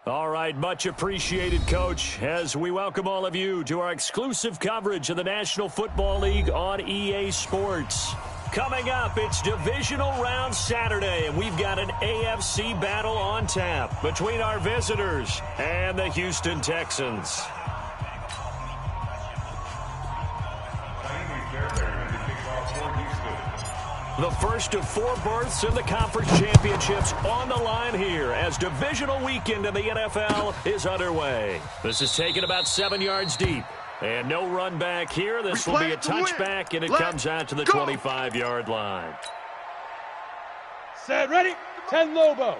All right, much appreciated, Coach, as we welcome all of you to our exclusive coverage of the National Football League on EA Sports. Coming up, it's Divisional Round Saturday, and we've got an AFC battle on tap between our visitors and the Houston Texans. The first of 4 berths in the conference championships on the line here as divisional weekend in the NFL is underway. This is taken about 7 yards deep. And no run back here. This will be a touchback, and it comes out to the 25-yard line. Set, ready, 10 Lobo.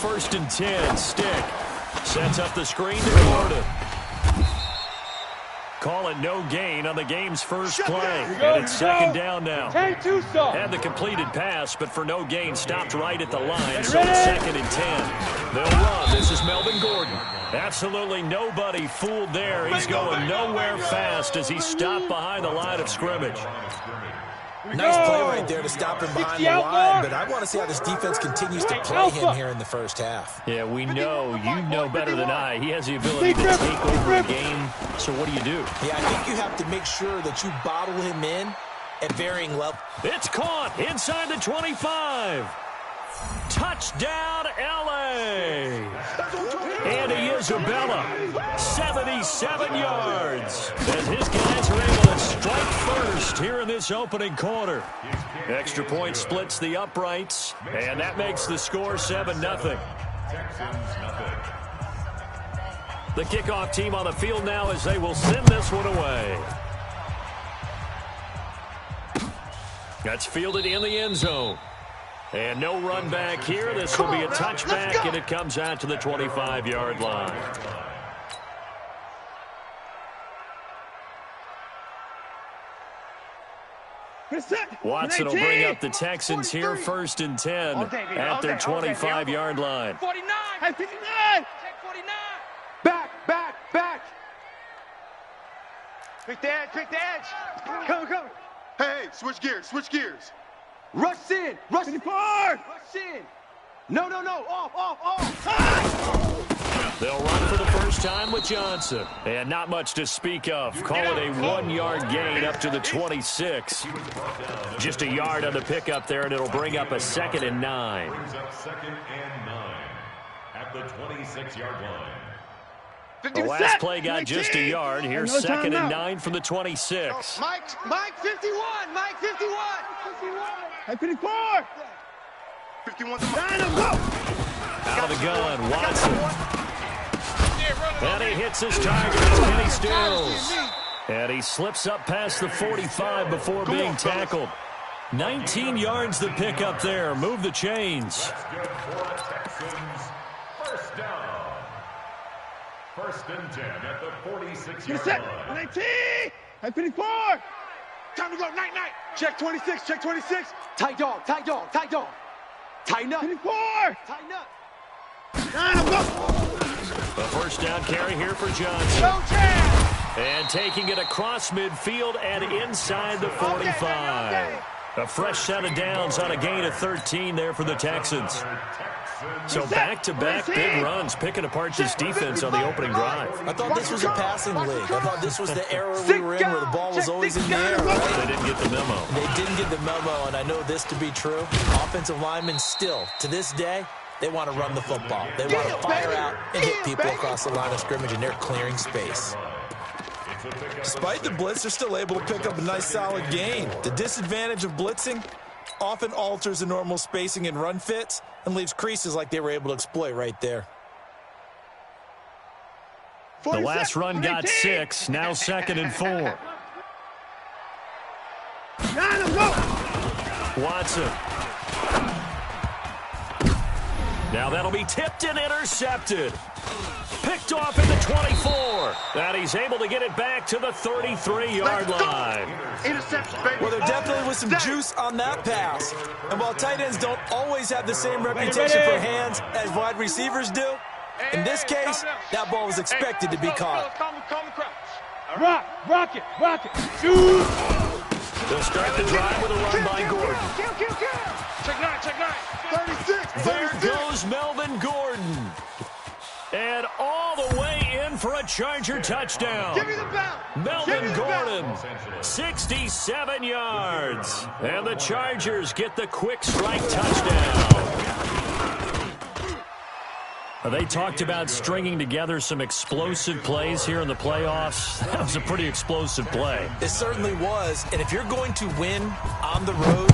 First and 10, Stick. Sets up the screen to Dakota. Call it no gain on the game's first play. And it's second down now. Had the completed pass, but for no gain, stopped right at the line. So it's second and 10. They'll run. This is Melvin Gordon. Absolutely nobody fooled there. He's going nowhere fast as he's stopped behind the line of scrimmage. Nice play right there to stop him behind the line, but I want to see how this defense continues to play him here in the first half. Yeah, we know. You know better than I. He has the ability to take over a game. So what do you do? Yeah, I think you have to make sure that you bottle him in at varying levels. It's caught inside the 25. Touchdown, L.A. Andy Isabella, 77 yards. As his guys are able to strike first here in this opening quarter. Extra point splits the uprights, and that makes the score 7-0. The kickoff team on the field now as they will send this one away. That's fielded in the end zone. And no run back here. This will be a touchback, and it comes out to the 25-yard line. Watson will bring up the Texans here, first and 10 at their 25-yard line. 49. 59. Check 49. Back. Pick the edge. Come. Hey, switch gears. Rush in. Rush in. No. Off. They'll run for the first time with Johnson. And not much to speak of. Call it a 1-yard gain up to the 26. Just a yard on the pickup there, and it'll bring up a 2nd and 9. Brings up 2nd and 9 at the 26-yard line. The last play got just a yard. Here's 2nd and 9 from the 26. Mike 51. 54. 51. Out of the gun, Watson. And he hits his target. It's Kenny Stills. And he slips up past the 45 before being tackled. 19 yards the pick up there. Move the chains. First down. First and 10 at the 46-yard line. 19. 54. Time to go. Night. Check 26. Tight dog. Tighten up. 54. Tighten up. A first down carry here for Johnson. And taking it across midfield and inside the 45. A fresh set of downs on a gain of 13 there for the Texans. So back-to-back big runs, picking apart this defense on the opening drive. I thought this was a passing league. I thought this was the era we were in where the ball was always in the air. Right? They didn't get the memo. They didn't get the memo, and I know this to be true. Offensive linemen still, to this day, they want to run the football. They want to fire out and hit people across the line of scrimmage, and they're clearing space. Despite the blitz, they're still able to pick up a nice solid gain. The disadvantage of blitzing often alters the normal spacing and run fits and leaves creases like they were able to exploit right there. The last run got 6, now 2nd and 4. Watson. Now that'll be tipped and intercepted. Picked off at the 24. And he's able to get it back to the 33-yard line. Well, there definitely was some juice on that pass. And while tight ends don't always have the same reputation for hands as wide receivers do, in this case, that ball was expected to be caught. Rock it. Shoot. They'll start the drive with a run by Gordon. Check 9. 36. There goes Melvin Gordon. And all the way in for a Charger touchdown. Give me the ball. Melvin Gordon, 67 yards. And the Chargers get the quick strike touchdown. They talked about stringing together some explosive plays here in the playoffs. That was a pretty explosive play. It certainly was. And if you're going to win on the road,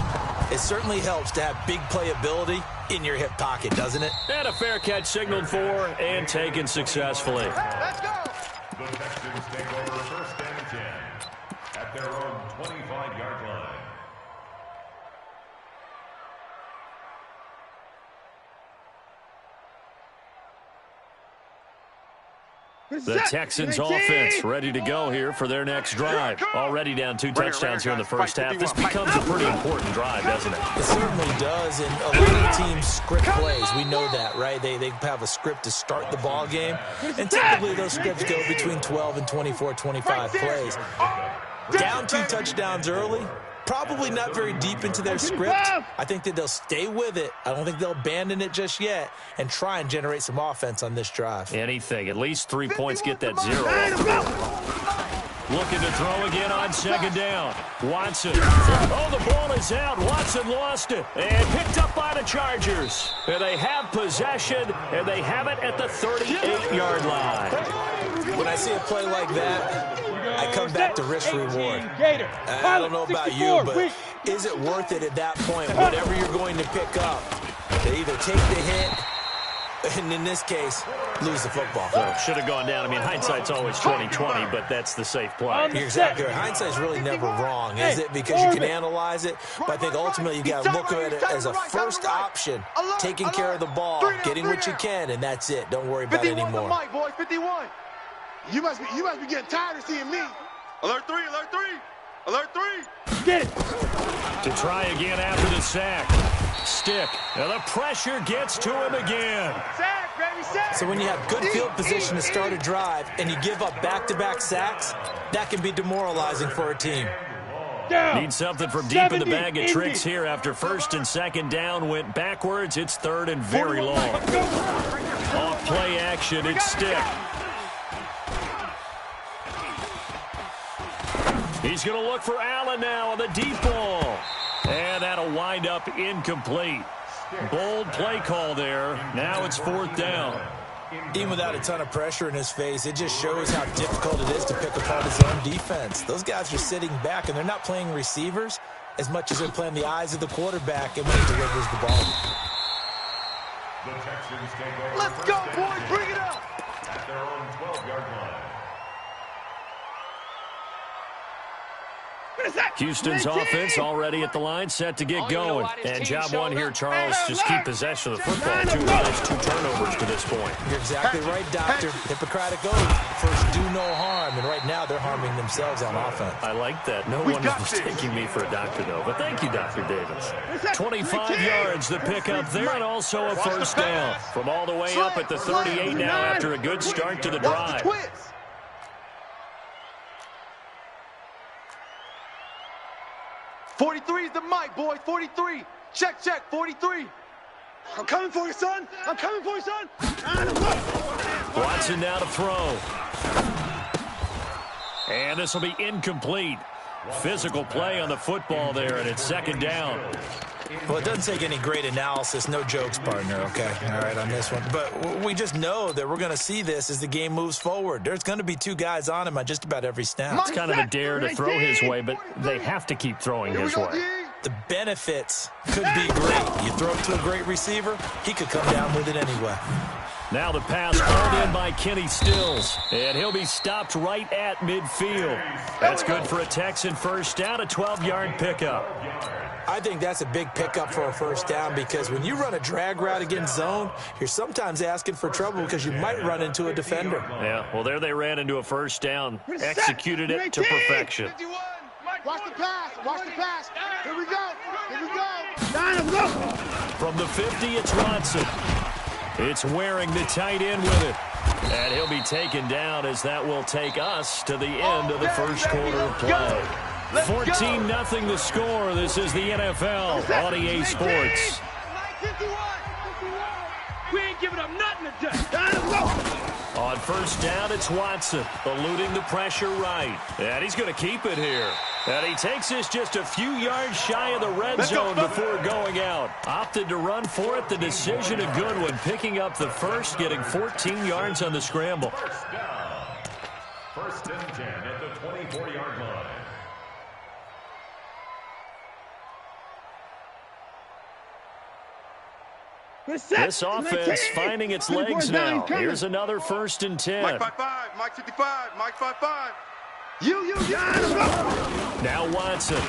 it certainly helps to have big playability in your hip pocket, doesn't it? And a fair catch signaled for and taken successfully. Let's go. The Texans take over 1st and 10 at their own 25-yard line. The Texans offense ready to go here for their next drive. Already down 2 touchdowns here in the first half. This becomes a pretty important drive, doesn't it? It certainly does, and a lot of teams script plays. We know that, right? They have a script to start the ball game, and typically those scripts go between 12 and 24, 25 plays. Down 2 touchdowns early, probably not very deep into their script. I think that they'll stay with it. I don't think they'll abandon it just yet and try and generate some offense on this drive. Anything. At least 3 points get that 0 off. Looking to throw again on 2nd down. Watson. Oh, the ball is out. Watson lost it. And picked up by the Chargers. And they have possession, and they have it at the 38-yard line. When I see a play like that, I come back to risk-reward. I don't know about you, but is it worth it at that point, whatever you're going to pick up, to either take the hit, and in this case, lose the football? Well, should have gone down. I mean, hindsight's always 20/20, but that's the safe play. You're exactly right. Hindsight's really never wrong, is it? Because you can analyze it, but I think ultimately you got to look at it as a first option, taking care of the ball, getting what you can, and that's it. Don't worry about it anymore. 51 boys, 51. You must be getting tired of seeing me. Alert 3, alert 3. Alert 3. Get it. To try again after the sack. Stick. And the pressure gets to him again. Sack, baby, sack. So when you have good field position to start a drive and you give up back-to-back sacks, that can be demoralizing for a team. Need something from deep in the bag of tricks here after 1st and 2nd down went backwards. It's 3rd and very long. Off play action, it's Stick. He's going to look for Allen now on the deep ball. And that'll wind up incomplete. Bold play call there. Now it's 4th down. Even without a ton of pressure in his face, it just shows how difficult it is to pick apart his own defense. Those guys are sitting back, and they're not playing receivers as much as they're playing the eyes of the quarterback and when he delivers the ball. Let's go, boys. Bring it up. At their own 12-yard line. Houston's offense already at the line, set to get going. And job one here, Charles, just keep possession of the football. 2 runs, 2 turnovers to this point. You're exactly right, Doctor. Hippocratic oath. First, do no harm. And right now, they're harming themselves on offense. I like that. No one is mistaking me for a doctor, though. But thank you, Dr. Davis. 25 yards the pickup there, and also a 1st down. From all the way up at the 38 now after a good start to the drive. 43 is the mic, boys. 43. Check, 43. I'm coming for you, son. I'm coming for you, son. Watson now to throw. And this will be incomplete. Physical play on the football there, and it's 2nd down. Well, it doesn't take any great analysis. No jokes, partner, okay? All right, on this one. But we just know that we're going to see this as the game moves forward. There's going to be 2 guys on him on just about every snap. It's kind of a dare to throw his way, but they have to keep throwing his way. The benefits could be great. You throw it to a great receiver, he could come down with it anyway. Now the pass called in by Kenny Stills, and he'll be stopped right at midfield. That's good for a Texan 1st down, a 12-yard pickup. I think that's a big pickup for a 1st down because when you run a drag route against zone, you're sometimes asking for trouble because you might run into a defender. Yeah, well, there they ran into a 1st down, executed it to perfection. 51. Watch the pass. Watch the pass. Here we go. Here we go. From the 50, it's Watson. It's Waring, the tight end, with it. And he'll be taken down as that will take us to the end of the 1st quarter of play. 14-0 the score. This is the NFL on EA Sports. We ain't giving up nothing today. On first down, it's Watson, eluding the pressure right. And he's going to keep it here. And he takes this just a few yards shy of the red zone before going out. Opted to run for it. The decision a good one, picking up the first, getting 14 yards on the scramble. First and 10 at the 24-yard line. This offense finding its legs now. Here's another first and 10. Mike 5-5, Mike 55, Mike 5-5. You got him. Now Watson.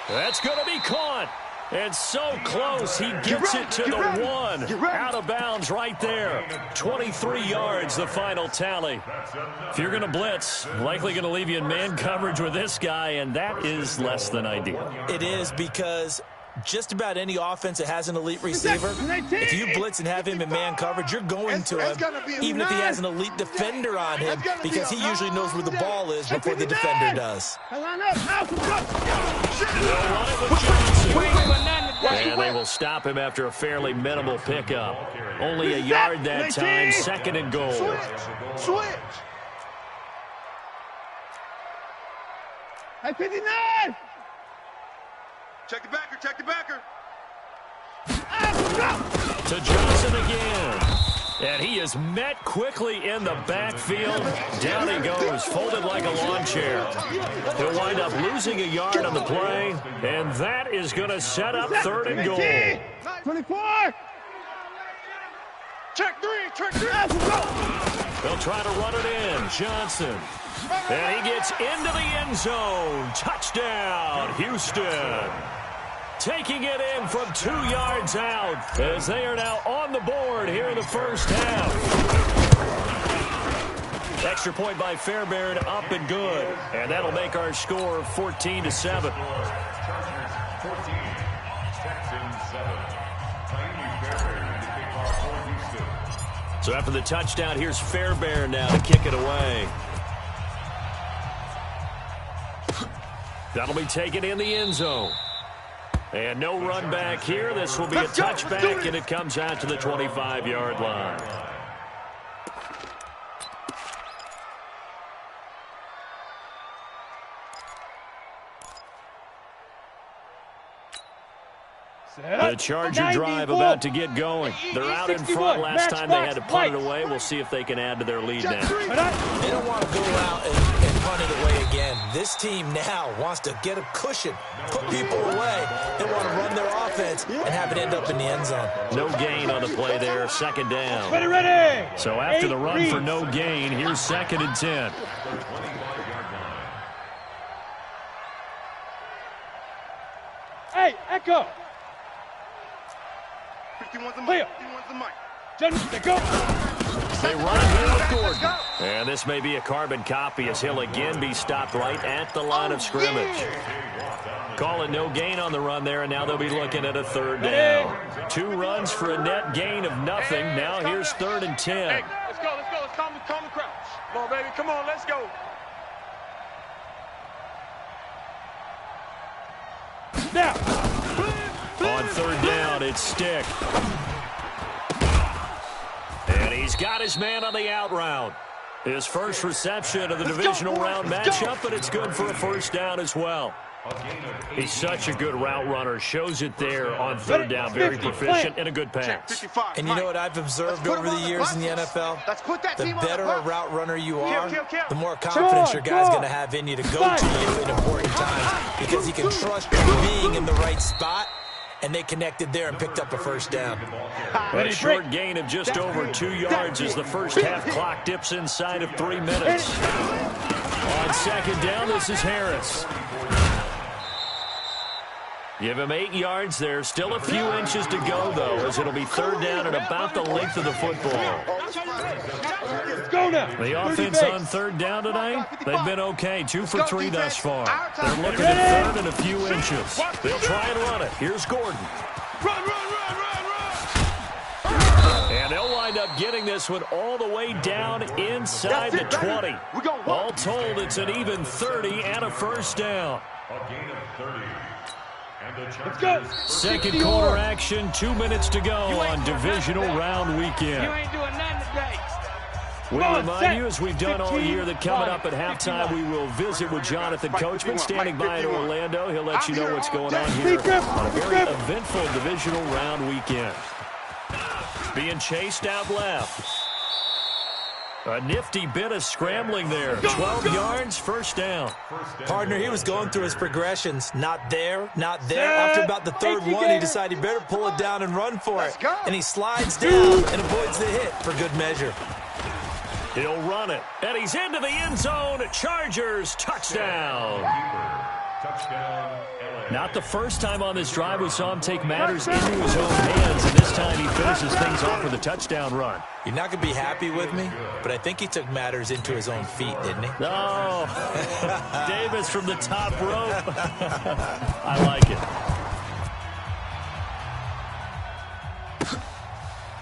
That's going to be caught. And so close, he gets it to the one. Out of bounds right there. 23 yards, the final tally. If you're going to blitz, likely going to leave you in man coverage with this guy, and that is less than ideal. It is, because just about any offense that has an elite receiver, if you blitz and have him in man coverage, you're going to him, even if he has an elite defender on him, because he usually knows where the ball is before the defender does. And they will stop him after a fairly minimal pickup. Only a yard that time, second and goal. Switch. At 59. Check the backer, check the backer. To Johnson again. And he is met quickly in the backfield. Down he goes, folded like a lawn chair. He'll wind up losing a yard on the play, and that is going to set up third and goal. 24. Check three. They'll try to run it in. Johnson. And he gets into the end zone. Touchdown, Houston. Taking it in from 2 yards out as they are now on the board here in the first half. Extra point by Fairbairn, up and good. And that'll make our score 14-7. Chargers 14, Texans 7. Tiny Fairbairn to kick off for Houston. So after the touchdown, here's Fairbairn now to kick it away. That'll be taken in the end zone. And no run back here. This will be a touchback, and it comes out to the 25-yard line. The Charger drive about to get going. They're out in front. Last time they had to punt it away. We'll see if they can add to their lead now. They don't want to go out and punt it away again. This team now wants to get a cushion, put people away. They want to run their offense and have it end up in the end zone. No gain on the play there, second down. Ready. So after the run for no gain, here's second and 10. Hey, Echo. 51's the mic. 51's the mic. Go. They run it here with Gordon. And this may be a carbon copy as he'll again be stopped right at the line of scrimmage. Calling no gain on the run there, and now they'll be looking at a third down. 2 runs for a net gain of nothing. Now here's third and 10. Hey, let's go. Let's calm the crowd. Come on, baby. Come on, let's go. Now. On third down, it's Stick. And he's got his man on the out route. His first reception of the divisional round matchup, but it's good for a first down as well. He's such a good route runner. Shows it there on third down. Very proficient and a good pass. And you know what I've observed over the years in the NFL? The better a route runner you are, the more confidence your guy's going to have in you to go to you in important times, because he can trust you being in the right spot. And they connected there and picked up a first down. A short gain of just over 2 yards as the first half clock dips inside of 3 minutes. On second down, this is Harris. Give him 8 yards there. Still a few inches to go, though, as it'll be third down and about the length of the football. The offense on third down tonight, they've been okay. 2 for 3 thus far. They're looking at third and a few inches. They'll try and run it. Here's Gordon. Run. And they'll wind wind up getting this one all the way down inside the 20. All told, it's an even 30 and a first down. A gain of 30. Let's go. Second quarter action, 2 minutes to go on divisional round weekend. You ain't doing nothing today. We remind you, as we've done all year, that coming up at halftime, we will visit with Jonathan Coachman standing by in Orlando. He'll let you know what's going on here on a very eventful divisional round weekend. Being chased out left. A nifty bit of scrambling there. 12 yards, first down. Partner, he was going through his progressions. Not there, not there. After about the third one, he decided he better pull it down and run for it. And he slides down and avoids the hit for good measure. He'll run it, and he's into the end zone. Chargers, touchdown. Not the first time on this drive we saw him take matters into his own hands, and this time he finishes things off with a touchdown run. You're not going to be happy with me, but I think he took matters into his own feet, didn't he? No. Davis from the top rope. I like it.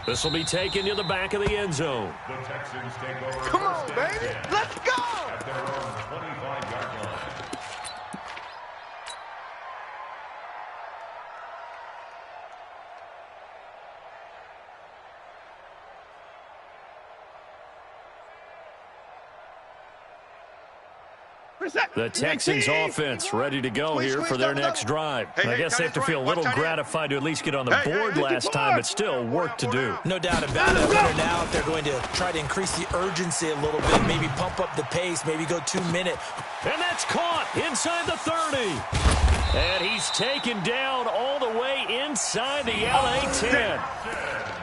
This will be taken to the back of the end zone. The Texans take over. Come on, baby. Let's go. At their own 25-yard line. The Texans offense ready to go here for their next drive. I guess they have to feel a little gratified to at least get on the board last time, but still work to do. No doubt about it. Better now if they're going to try to increase the urgency a little bit, maybe pump up the pace, maybe go 2 minutes. And that's caught inside the 30. And he's taken down all the way inside the LA 10.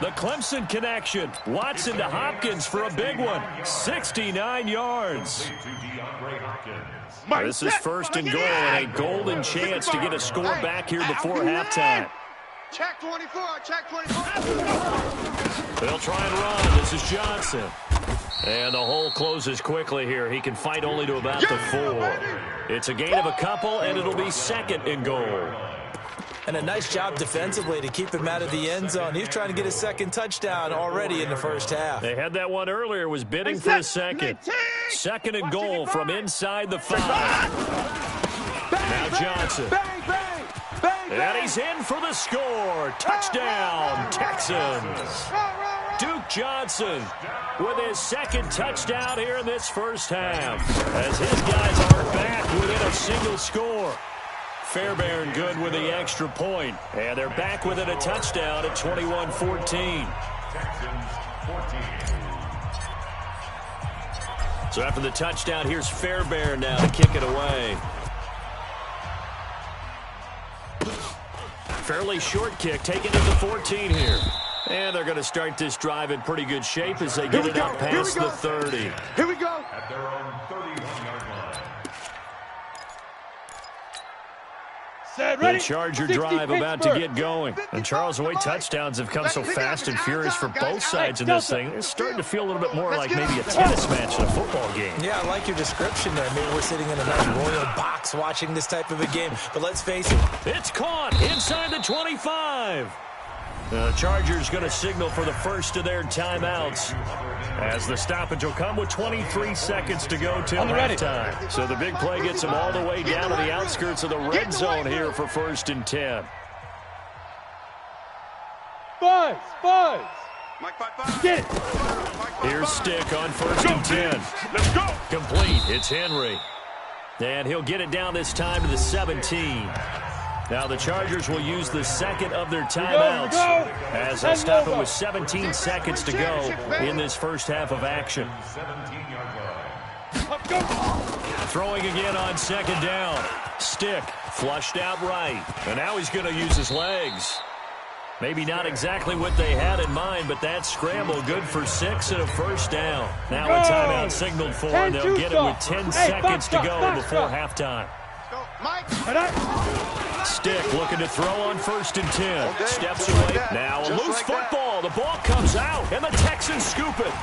The Clemson connection. Watson to Hopkins for a big one. 69 yards. This is first and goal and a golden chance to get a score back here before halftime. Check 24, check 24. They'll try and run. This is Johnson. And the hole closes quickly here. He can fight only to about the 4. It's a gain of a couple, and it'll be second and goal. And a nice job defensively to keep him out of the end zone. He's trying to get his second touchdown already in the first half. They had that one earlier, was bidding for a second. Second and goal from inside the 5. Now Johnson. And he's in for the score. Touchdown, Texans. Duke Johnson with his second touchdown here in this first half, as his guys are back within a single score. Fairbairn good with the extra point, and they're back within a touchdown at 21-14. So after the touchdown, here's Fairbairn now to kick it away. Fairly short kick, taken to the 14 here. And they're going to start this drive in pretty good shape as they get it up past the 30. Here we go. At their own 31-yard line. The Charger drive about to get going. And Charles, the way touchdowns have come so fast and furious for both sides in this thing, it's starting to feel a little bit more like maybe a tennis match in a football game. Yeah, I like your description there. Maybe we're sitting in a nice royal box watching this type of a game. But let's face it. It's caught inside the 25. The Chargers going to signal for the first of their timeouts as the stoppage will come with 23 seconds to go till halftime. So the big play gets them all the way down to the outskirts of the red zone here for first and 10. Buzz. Mike 5-5. Get it. Here's Stick on first and 10. Let's go. Complete. It's Henry. And he'll get it down this time to the 17. Now the Chargers will use the second of their timeouts as they'll stop it with 17 seconds to go in this first half of action. Throwing again on second down. Stick flushed out right. And now he's going to use his legs. Maybe not exactly what they had in mind, but that scramble good for 6 and a first down. Now a timeout signaled for, and they'll get it with 10 seconds to go before halftime. Stick looking to throw on first and 10. Steps away. Now a loose football. The ball comes out, and the Texans scoop it.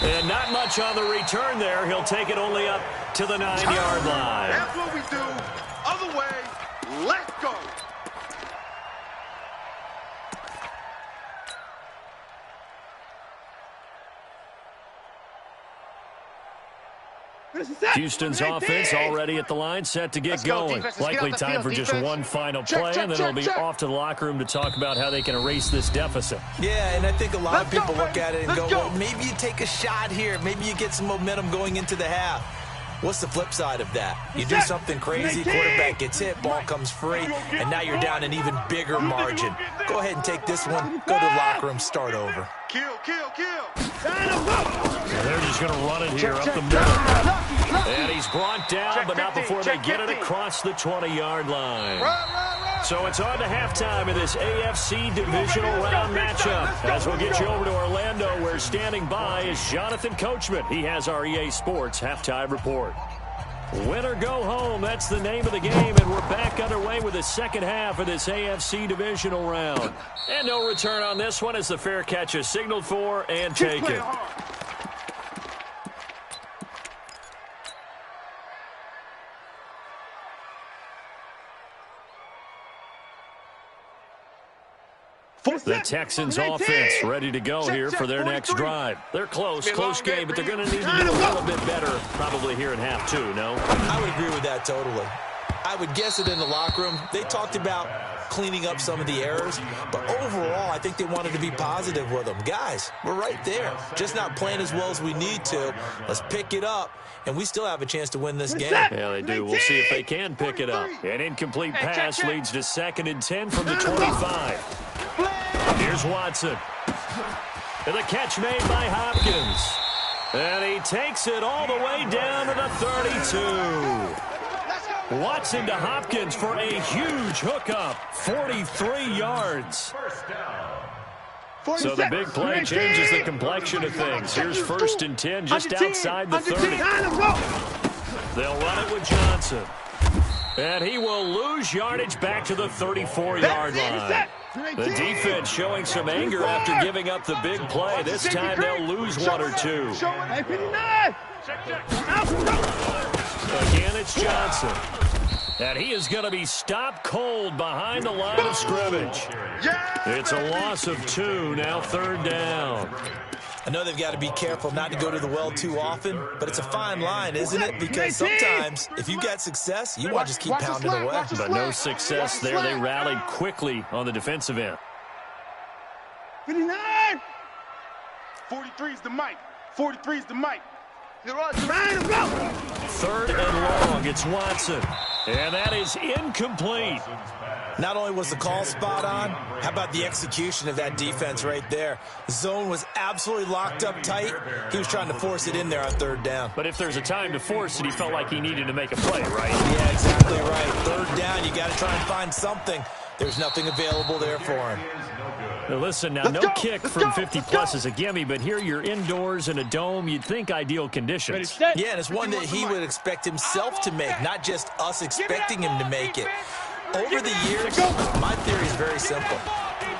And not much on the return there. He'll take it only up to the 9-yard line. That's what we do. Other way. Let's go. Houston's offense already at the line, set to get going. Likely time for just one final play, and then it'll be off to the locker room to talk about how they can erase this deficit. Yeah, and I think a lot of people look at it and go, well, maybe you take a shot here. Maybe you get some momentum going into the half. What's the flip side of that? You do something crazy, quarterback gets hit, ball comes free, and now you're down an even bigger margin. Go ahead and take this one, go to the locker room, start over. Kill. So they're just going to run it here up the middle. And he's brought down, but not before they get it across the 20-yard line. So it's on to halftime in this AFC divisional round matchup. As we'll get you over to Orlando, where standing by is Jonathan Coachman. He has our EA Sports halftime report. Win or go home, that's the name of the game, and we're back underway with the second half of this AFC divisional round. And no return on this one as the fair catch is signaled for and taken. The Texans offense ready to go here for their next drive. They're close game, but they're going to need to do a little bit better probably here in half two, no? I would agree with that totally. I would guess it in the locker room. They talked about cleaning up some of the errors, but overall, I think they wanted to be positive with them. Guys, we're right there. Just not playing as well as we need to. Let's pick it up, and we still have a chance to win this game. Yeah, they do. We'll see if they can pick it up. An incomplete pass leads to 2nd and 10 from the 25. Here's Watson. And the catch made by Hopkins. And he takes it all the way down to the 32. Watson to Hopkins for a huge hookup. 43 yards. So the big play changes the complexion of things. Here's 1st and 10 just outside the 30. They'll run it with Johnson. And he will lose yardage back to the 34-yard line. The defense showing some anger after giving up the big play. This time they'll lose one or two. Again, it's Johnson. And he is going to be stopped cold behind the line of scrimmage. It's a loss of 2, now 3rd down. I know they've got to be careful not to go to the well too often, but it's a fine line, isn't it? Because sometimes, if you got success, you want to just keep pounding away. But no success there. They rallied quickly on the defensive end. 59! 43 is the mic. 43 is the mic. 3rd and long. It's Watson. And that is incomplete. Not only was the call spot on, how about the execution of that defense right there? The zone was absolutely locked up tight. He was trying to force it in there on 3rd down. But if there's a time to force it, he felt like he needed to make a play, right? Yeah, exactly right. 3rd down, you got to try and find something. There's nothing available there for him. Now listen, now no kick from 50-plus is a gimme, but here you're indoors in a dome. You'd think ideal conditions. Yeah, and it's one that he would expect himself to make, not just us expecting him to make it. Over the years, my theory is very simple.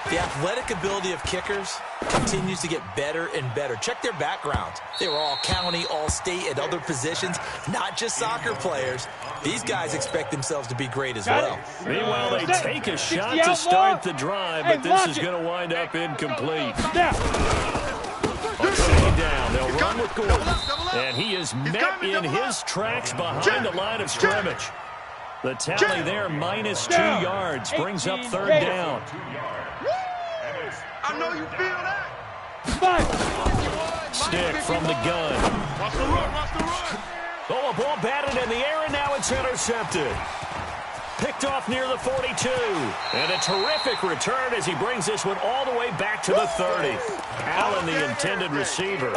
The athletic ability of kickers continues to get better and better. Check their backgrounds. They were all county, all state, at other positions, not just soccer players. These guys expect themselves to be great as well. Meanwhile, they take a shot to start the drive, but this is going to wind up incomplete. On 2nd down, they'll run with Gordon. And he is met in his tracks behind the line of scrimmage. The tally there, -2 yards, brings up 3rd down. I know you feel that. Stick from the gun. Watch the run. Oh, a ball batted in the air, and now it's intercepted. Picked off near the 42. And a terrific return as he brings this one all the way back to the 30. Allen, the intended receiver.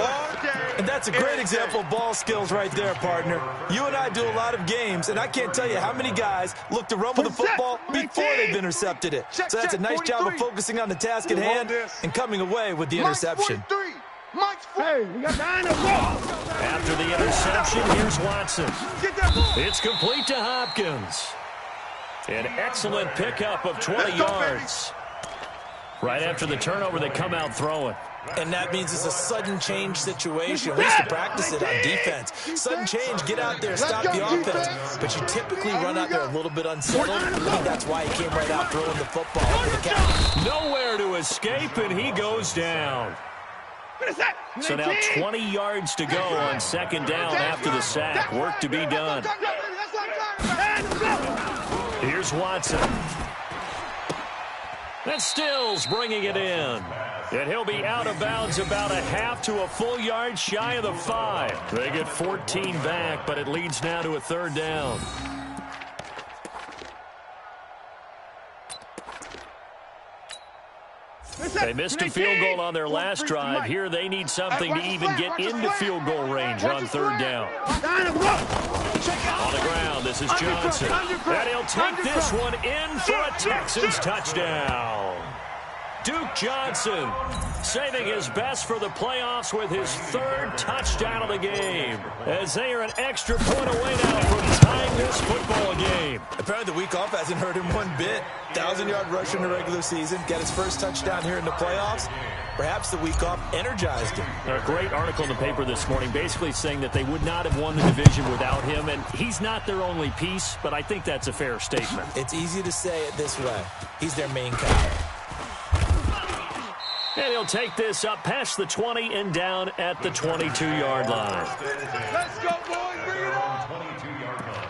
And that's a great example of ball skills right there, partner. You and I do a lot of games, and I can't tell you how many guys look to run with the football before they've intercepted it. So that's a nice job of focusing on the task at hand and coming away with the interception. After the interception, here's Watson. It's complete to Hopkins. An excellent pickup of 20 yards. Right after the turnover, they come out throwing. And that means it's a sudden change situation. We used to practice it on defense. Sudden change, get out there, stop the offense. But you typically run out there a little bit unsettled. I think that's why he came right out throwing the football for the count. Nowhere to escape, and he goes down. What is that? So now 20 yards to go on second down after the sack. Work to be done. Here's Watson. And Stills bringing it in. And he'll be out of bounds about a half to a full yard shy of the 5. They get 14 back, but it leads now to a third down. They missed a field goal on their last drive. Here they need something to even get into field goal range on third down. On the ground, this is Johnson. And he'll take this one in for a Texans touchdown. Duke Johnson saving his best for the playoffs with his third touchdown of the game, as they are an extra point away now from tying this football game. Apparently the week off hasn't hurt him one bit. 1,000-yard rusher in the regular season, get his first touchdown here in the playoffs. Perhaps the week off energized him. A great article in the paper this morning basically saying that they would not have won the division without him, and he's not their only piece, but I think that's a fair statement. It's easy to say it this way. He's their main guy. And he'll take this up past the 20 and down at the 22-yard line. Let's go, boys. Bring it on. 22-yard line.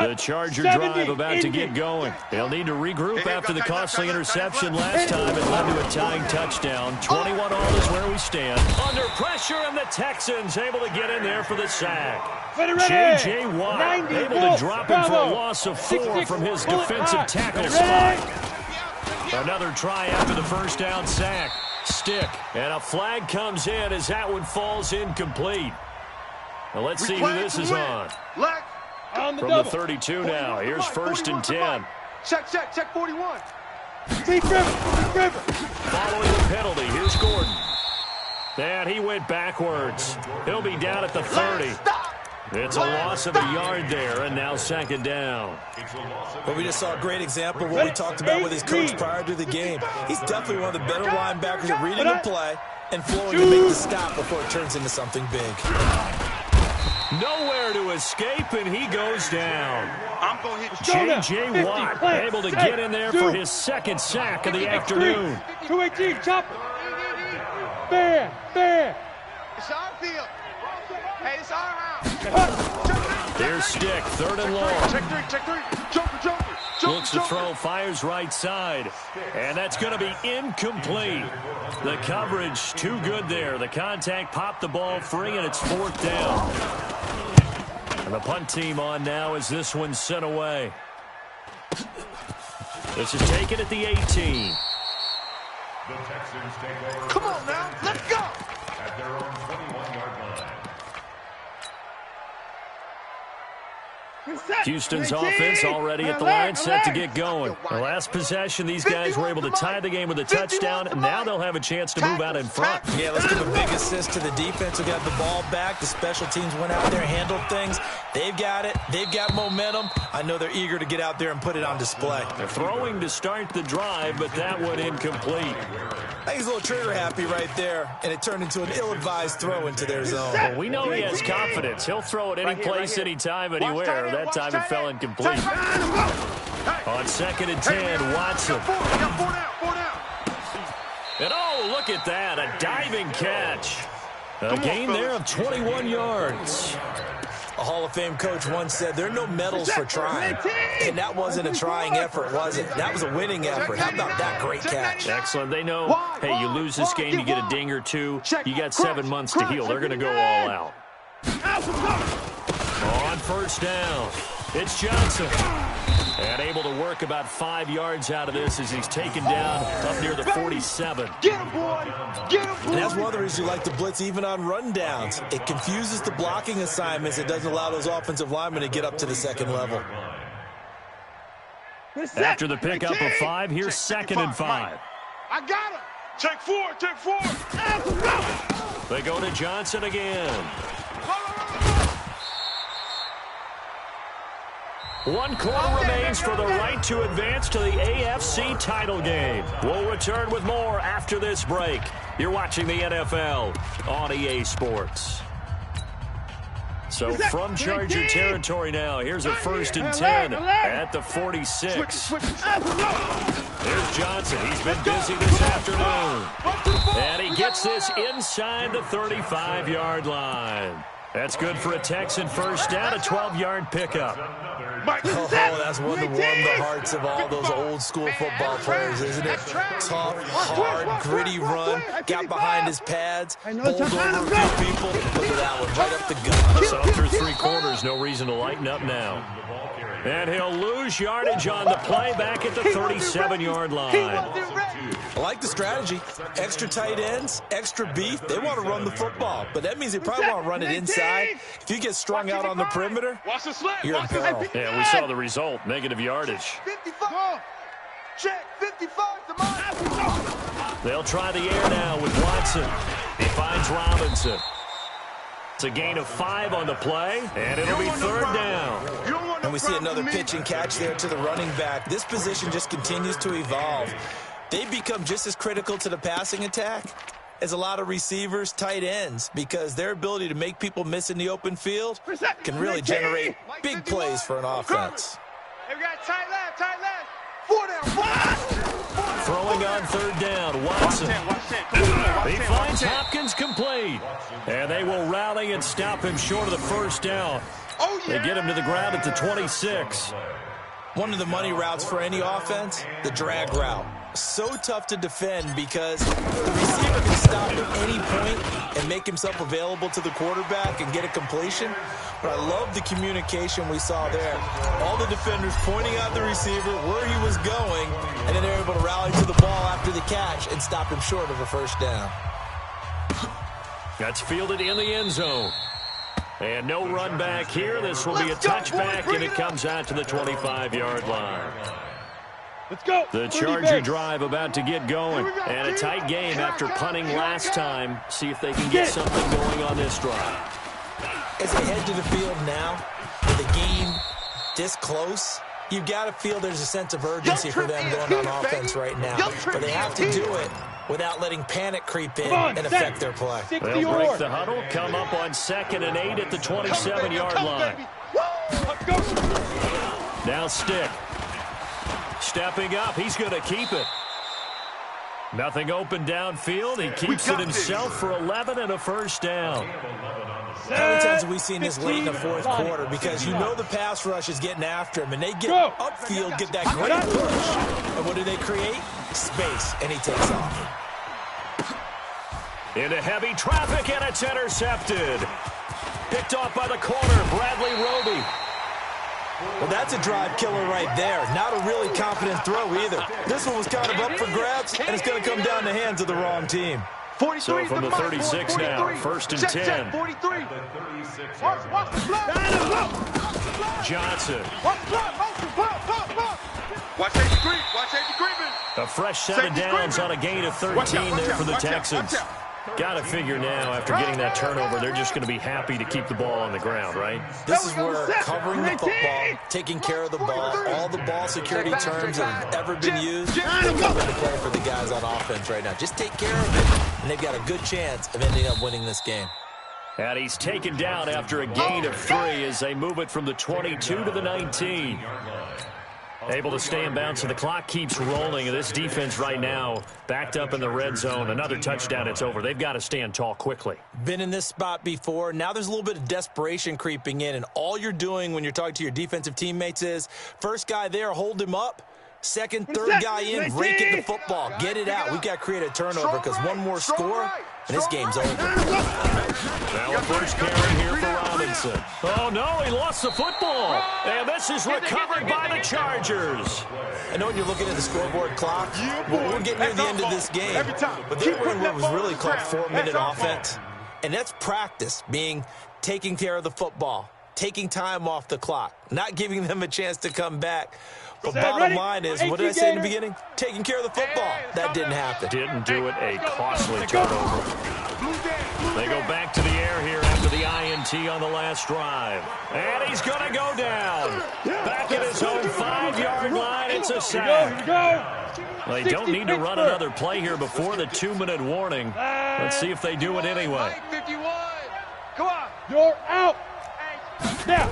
The Charger drive about to get going. They'll need to regroup after the costly interception last time. It led to a tying touchdown. 21-all is where we stand. Under pressure, and the Texans able to get in there for the sack. J.J. Watt able to drop him for a loss of 4 from his defensive tackle spot. Another try after the first down sack. Stick. And a flag comes in as that one falls incomplete. Now let's see who this is on. From the 32 now. Here's first and 10. Check 41. Following the penalty, here's Gordon. And he went backwards. He'll be down at the 30. It's a loss of a yard there, and now second down. But we just saw a great example of what we talked about with his coach prior to the game. He's definitely one of the better linebackers at reading a play and flowing to make the stop before it turns into something big. Nowhere to escape, and he goes down. I'm going to hit J.J. Watt able to get in there for his second sack of the afternoon. 218, chop it. Fair. It's our field. Hey, it's our house. Here's Stick, third and long. Check three. Joker. Looks to throw, fires right side. And that's going to be incomplete. The coverage too good there. The contact popped the ball free, and it's fourth down. And the punt team on now as this one's sent away. This is taken at the 18. The Texans take over. Come on now, let's go. At their own 21-yard line. Houston's offense already at the line, set to get going. The last possession, these guys were able to tie the game with a touchdown. Now they'll have a chance to move out in front. Yeah, let's give a big assist to the defense who got the ball back. The special teams went out there, handled things. They've got it. They've got momentum. I know they're eager to get out there and put it on display. They're throwing to start the drive, but that one incomplete. I think he's a little trigger happy right there, and it turned into an ill-advised throw into their zone. Well, we know he has confidence. He'll throw it any place, anytime, anywhere. That time it fell incomplete. On second and 10, Watson. And oh, look at that, a diving catch. A gain there of 21 yards. A Hall of Fame coach once said, there are no medals for trying. And that wasn't a trying effort, was it? That was a winning effort. How about that great catch? Excellent. They know, hey, you lose this game, you get a ding or two. You got 7 months to heal. They're going to go all out. On first down, it's Johnson. And able to work about 5 yards out of this as he's taken down up near the 47. Get him, boy. And that's one of the reasons you like to blitz even on rundowns. It confuses the blocking assignments. It doesn't allow those offensive linemen to get up to the second level. After the pickup of 5, here's second and 5. I got him. Check four. They go to Johnson again. 1 quarter remains for the right to advance to the AFC title game. We'll return with more after this break. You're watching the NFL on EA Sports. So from Charger territory now, here's a first and 10 at the 46. Here's Johnson. He's been busy this afternoon. And he gets this inside the 35-yard line. That's good for a Texan first down, a 12-yard pickup. Oh, that's one to warm the hearts of all those old-school football players, isn't it? Tough, hard, gritty run, got behind his pads, bowled over a few people. Look at that one, right up the gut. So through 3 quarters, no reason to lighten up now. And he'll lose yardage on the play back at the 37-yard line. I like the strategy. Extra tight ends, extra beef. They want to run the football, but that means they probably want to run it inside. If you get strung out on the perimeter, you're in peril. Yeah, we saw the result, negative yardage. 55. Check, 55. They'll try the air now with Watson. He finds Robinson. It's a gain of 5 on the play, and it'll be 3rd down. And we see another pitch and catch there to the running back. This position just continues to evolve. They become just as critical to the passing attack as a lot of receivers, tight ends, because their ability to make people miss in the open field can really generate big plays for an offense. Hey, we got tight left. 4 down. Throwing on 3rd down, Watson. He finds Hopkins complete. And they will rally and stop him short of the 1st down. They get him to the ground at the 26. One of the money routes for any offense, the drag route. So tough to defend because the receiver can stop at any point and make himself available to the quarterback and get a completion. But I love the communication we saw there. All the defenders pointing out the receiver, where he was going, and then they're able to rally to the ball after the catch and stop him short of a 1st down. That's fielded in the end zone. And no run back here. This will be a touchback, and it comes out to the 25-yard line. Let's go. The Charger drive about to get going. And a tight game after punting last time. See if they can get something going on this drive. As they head to the field now, with the game this close, you've got to feel there's a sense of urgency for them going on offense right now. But they have to do it without letting panic creep in and affect their play. They'll break the huddle, come up on 2nd and 8 at the 27-yard line. Now Stick. Stepping up, he's going to keep it. Nothing open downfield. He keeps it himself for 11 and a 1st down. How many times have we seen this late in the 4th quarter? Because you know the pass rush is getting after him, and they get upfield, get that great push. And what do they create? Space, and he takes off. Into heavy traffic, and it's intercepted. Picked off by the corner, Bradley Roby. Well, that's a drive killer right there. Not a really confident throw either. This one was kind of up for grabs, and it's going to come down the hands of the wrong team. So from the 36 now, 1st and 10. 43. Johnson. Watch safety creep. A fresh set of downs on a gain of 13 there for the Texans. Got to figure now, after getting that turnover, they're just going to be happy to keep the ball on the ground, right? This is where covering the football, taking care of the ball, all the ball security terms that have ever been used, come into play for the guys on offense right now. Just take care of it, and they've got a good chance of ending up winning this game. And he's taken down after a gain of 3 as they move it from the 22 to the 19. Able to stay in bounds, so the clock keeps rolling. And this defense right now backed up in the red zone. Another touchdown, it's over. They've got to stand tall quickly. Been in this spot before. Now there's a little bit of desperation creeping in, and all you're doing when you're talking to your defensive teammates is first guy there, hold him up. Second, third guy in, rake at the football. Get it out. We've got to create a turnover because one more score, and this game's over. Now a first carry here for Robinson. Oh, no, he lost the football. And this is recovered by the Chargers. I know when you're looking at the scoreboard clock, we're getting near the end of this game. But they were in what was really called 4-minute offense. And that's practice, being taking care of the football, taking time off the clock, not giving them a chance to come back. But bottom line is, what did I say in the beginning? Taking care of the football. That didn't happen. Didn't do it. A costly turnover. They go back to the air here after the INT on the last drive. And he's going to go down. Back at his own 5-yard line. It's a sack. Well, they don't need to run another play here before the 2-minute warning. Let's see if they do it anyway. 51. Come on. You're out. Now.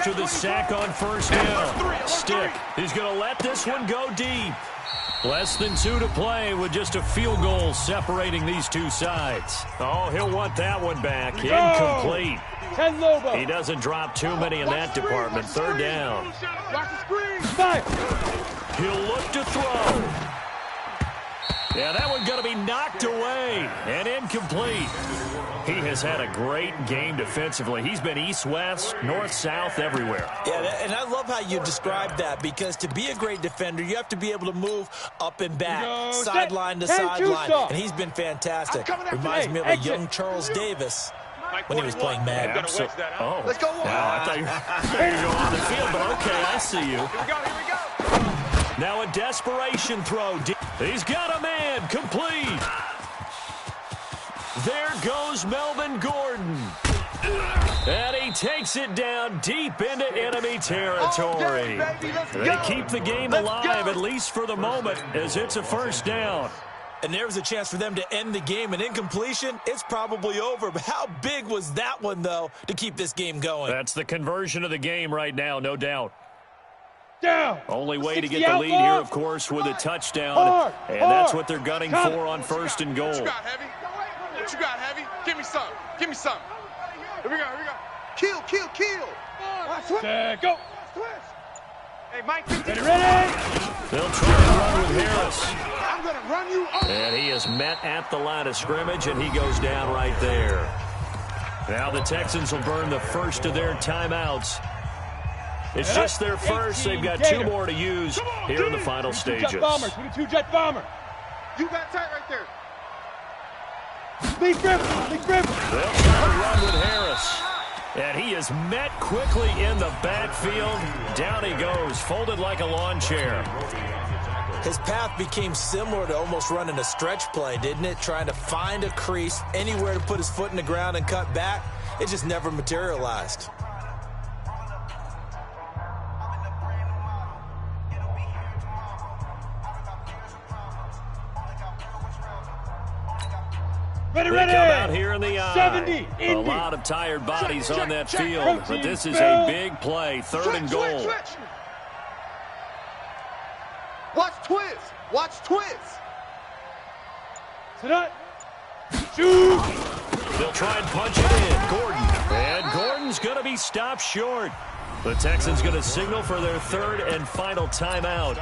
after the sack on first down. Stick. He's going to let this one go deep. Less than 2 to play with just a field goal separating these two sides. Oh, he'll want that one back. Incomplete. He doesn't drop too many in that department. Third down. He'll look to throw. Yeah, that one's going to be knocked away and incomplete. He has had a great game defensively. He's been east-west, north-south, everywhere. Yeah, and I love how you described that, because to be a great defender, you have to be able to move up and back, sideline to sideline, and he's been fantastic. Reminds me of a young Charles Davis when he was playing Madden. Oh, let's go. I thought you were going on the field, but okay, I see you. Here we go. Now a desperation throw. He's got a man. Complete. There goes Melvin Gordon. And he takes it down deep into enemy territory. They keep the game alive, at least for the moment, as it's a first down. And there was a chance for them to end the game. An incompletion, it's probably over. But how big was that one, though, to keep this game going? That's the conversion of the game right now, no doubt. Down. Only way to get the lead here, of course, with a touchdown. And that's what they're gunning for on first and goal. What you got, Heavy? What you got, Heavy? Give me some. Give me some. Here we go. Here we go. Kill, kill, kill. Go. Hey, Mike. Ready. They'll try to run with Harris. I'm going to run you over. And he is met at the line of scrimmage, and he goes down right there. Now the Texans will burn the first of their timeouts. It's just their first. They've got 2 more to use here in the final stages. Jet bomber. 22-jet bomber. You got tight right there. Big grip. They'll try to run with Harris. And he is met quickly in the backfield. Down he goes, folded like a lawn chair. His path became similar to almost running a stretch play, didn't it? Trying to find a crease, anywhere to put his foot in the ground and cut back. It just never materialized. They come out here in the eye. A lot of tired bodies on that field, but this is a big play, third and goal. Switch. Watch twist. Watch twist. Sit up. Shoot. They'll try and punch it in. Gordon. And Gordon's going to be stopped short. The Texans going to signal for their third and final timeout.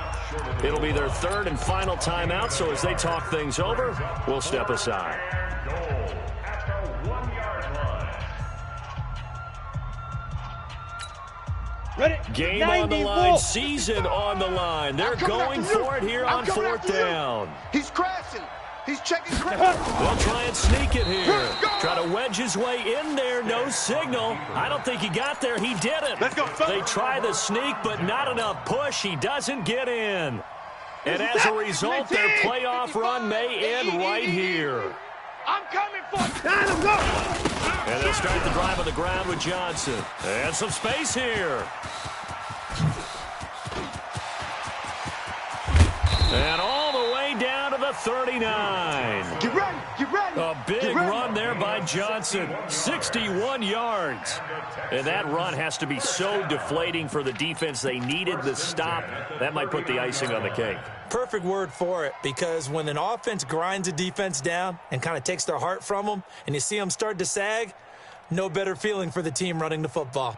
It'll be their third and final timeout, so as they talk things over, we'll step aside. Ready. Game on the line, season on the line. They're going for it here on fourth down. He's crashing. He's checking crash. They'll try and sneak it here. Try to wedge his way in there. No signal. I don't think he got there. He didn't. Let's go. They try the sneak, but not enough push. He doesn't get in. And as a result, their playoff run may end right here. I'm coming for Let him go. And they'll start the drive on the ground with Johnson. And some space here. And all the way down to the 39. Get ready. Get ready. A big run there by Johnson. 61 yards. And that run has to be so deflating for the defense. They needed the stop. That might put the icing on the cake. Perfect word for it, because when an offense grinds a defense down and kind of takes their heart from them, and you see them start to sag, no better feeling for the team running the football.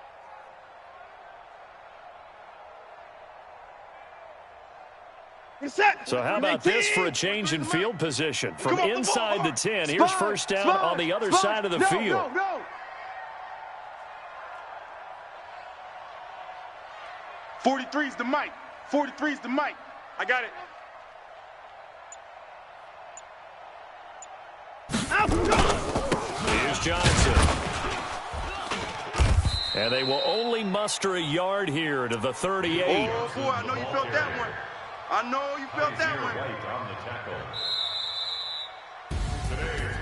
So how about this for a change in field position? From inside the 10, here's first down on the other side of the field. No. 43's the mic. 43's the mic. I got it. Here's Johnson. And they will only muster a yard here to the 38. Oh, boy, I know you felt that one. I know you felt that one.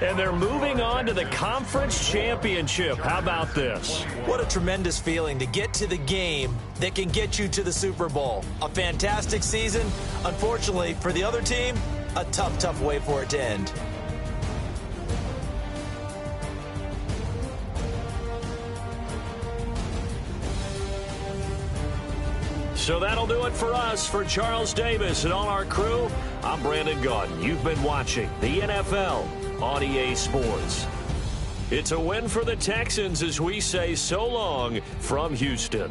And they're moving on to the conference championship. How about this? What a tremendous feeling to get to the game that can get you to the Super Bowl. A fantastic season. Unfortunately, for the other team, a tough way for it to end. So that'll do it for us. For Charles Davis and all our crew, I'm Brandon Gaudin. You've been watching the NFL on EA Sports. It's a win for the Texans as we say so long from Houston.